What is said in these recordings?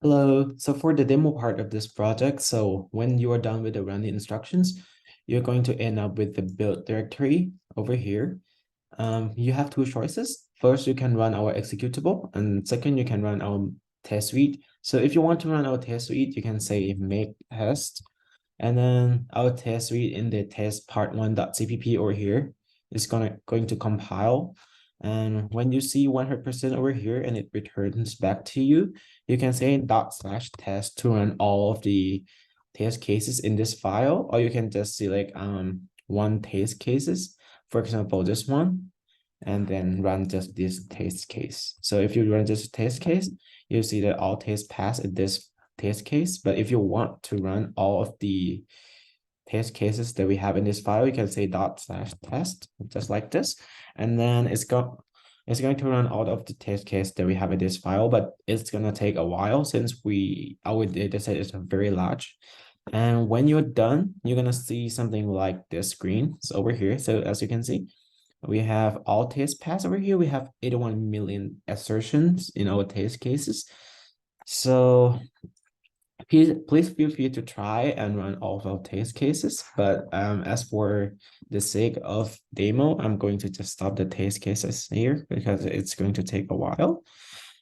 Hello. So for the demo part of this project, so when you are done with the running instructions, you're going to end up with the build directory over here. You have two choices. First, you can run our executable, and second, you can run our test suite. So if you want to run our test suite, you can say make test, and then our test suite in the test part one.cpp over here is going to compile. And when you see 100% over here and it returns back to you, you can say /test to run all of the test cases in this file, or you can just select one test cases, for example, this one, and then run just this test case. So if you run just a test case, you'll see that all tests pass in this test case. But if you want to run all of the test cases that we have in this file, you can say /test, just like this. And then it's going to run all of the test case that we have in this file, but it's going to take a while since our data set is very large. And when you're done, you're going to see something like this screen. So over here, so as you can see, we have all test pass over here. We have 81 million assertions in our test cases. So please feel free to try and run all of our test cases. But as for the sake of demo, I'm going to just stop the test cases here because it's going to take a while.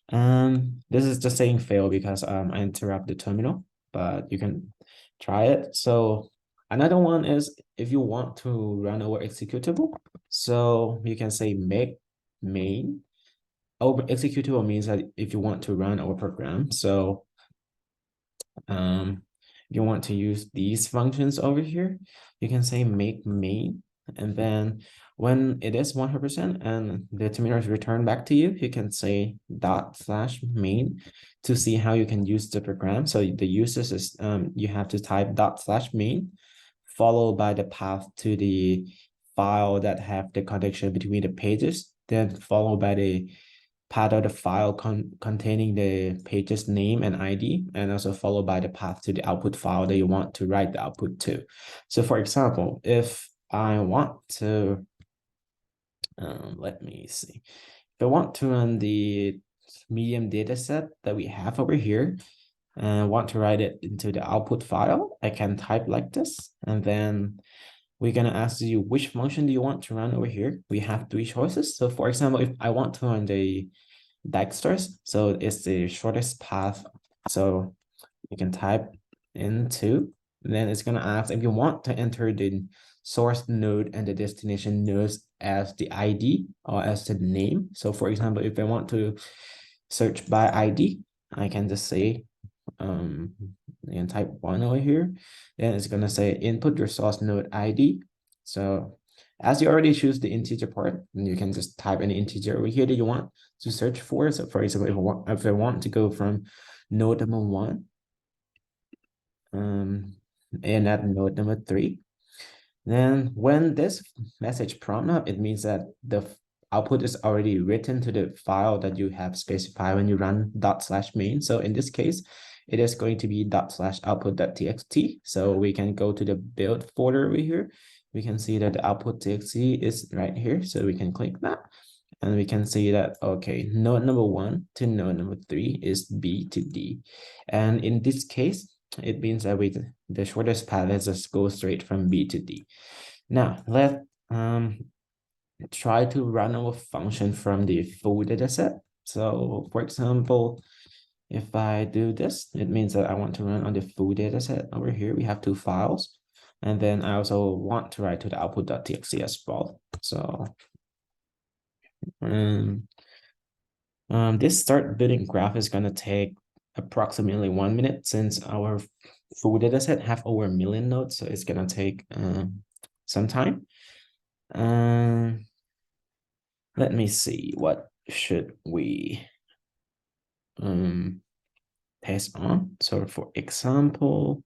This is just saying fail because I interrupt the terminal, but you can try it. So another one is if you want to run our executable, so you can say make main. Our executable means that if you want to run our program, so you want to use these functions over here, you can say make main, and then when it is 100% and the terminal is returned back to you, you can say /main to see how you can use the program. So the uses is you have to type /main followed by the path to the file that have the connection between the pages, then followed by the path of the file containing the page's name and ID, and also followed by the path to the output file that you want to write the output to. So for example, if I want to, let me see. If I want to run the medium data set that we have over here and want to write it into the output file, I can type like this, and then we're going to ask you which function do you want to run over here. We have three choices. So for example, if I want to run the Dexter's, so it's the shortest path. So you can type into, then it's going to ask if you want to enter the source node and the destination nodes as the ID or as the name. So for example, if I want to search by ID, I can just say and type 1 over here, then it's going to say input your source node ID. So as you already choose the integer part, then you can just type any integer over here that you want to search for. So for example, if I want to go from node number 1 and at node number 3, then when this message prompt up, it means that the output is already written to the file that you have specified when you run /main. So in this case, it is going to be /output.txt. So we can go to the build folder over here. We can see that the output.txt is right here. So we can click that. And we can see that, okay, node number 1 to node number 3 is B to D. And in this case, it means that the shortest path is just go straight from B to D. Now, let's try to run our function from the full data set. So for example, if I do this, it means that I want to run on the full data set over here. We have two files. And then I also want to write to the output.txt as well. So this start building graph is going to take approximately 1 minute since our full data set have over 1 million nodes. So it's going to take some time. Let me see, what should we pass on? So for example,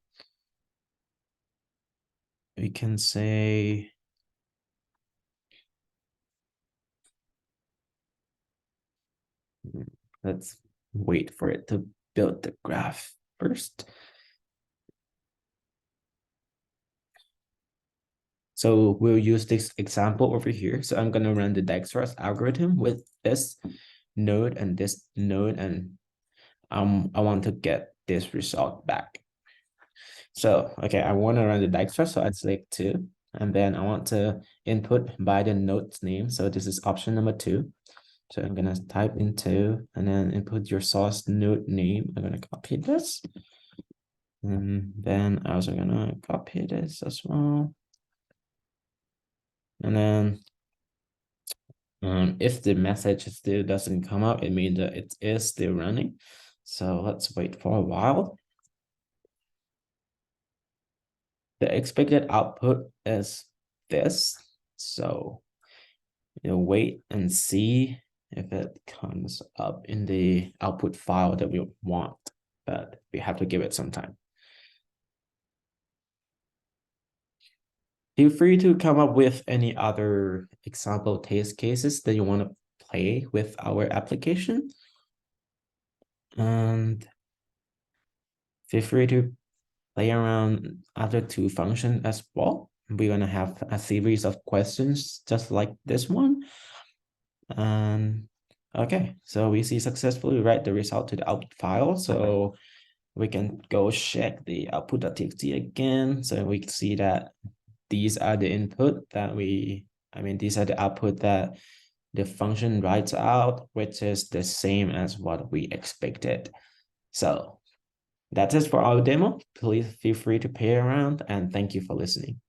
we can say let's wait for it to build the graph first. So we'll use this example over here. So I'm going to run the Dijkstra's algorithm with this node and this node, and I want to get this result back. So, okay, I want to run the Dijkstra, so I'd select 2. And then I want to input by the node's name. So this is option number 2. So I'm going to type in 2 and then input your source node name. I'm going to copy this. And then I'm also going to copy this as well. And then if the message still doesn't come up, it means that it is still running. So let's wait for a while. The expected output is this. So you'll wait and see if it comes up in the output file that we want, but we have to give it some time. Feel free to come up with any other example test cases that you want to play with our application. And feel free to play around other 2 functions as well. We're going to have a series of questions just like this one. And okay, so we see successfully write the result to the output file. So we can go check the output.txt again. So we can see that these are the input that these are the output that the function writes out, which is the same as what we expected. So that's it for our demo. Please feel free to play around and thank you for listening.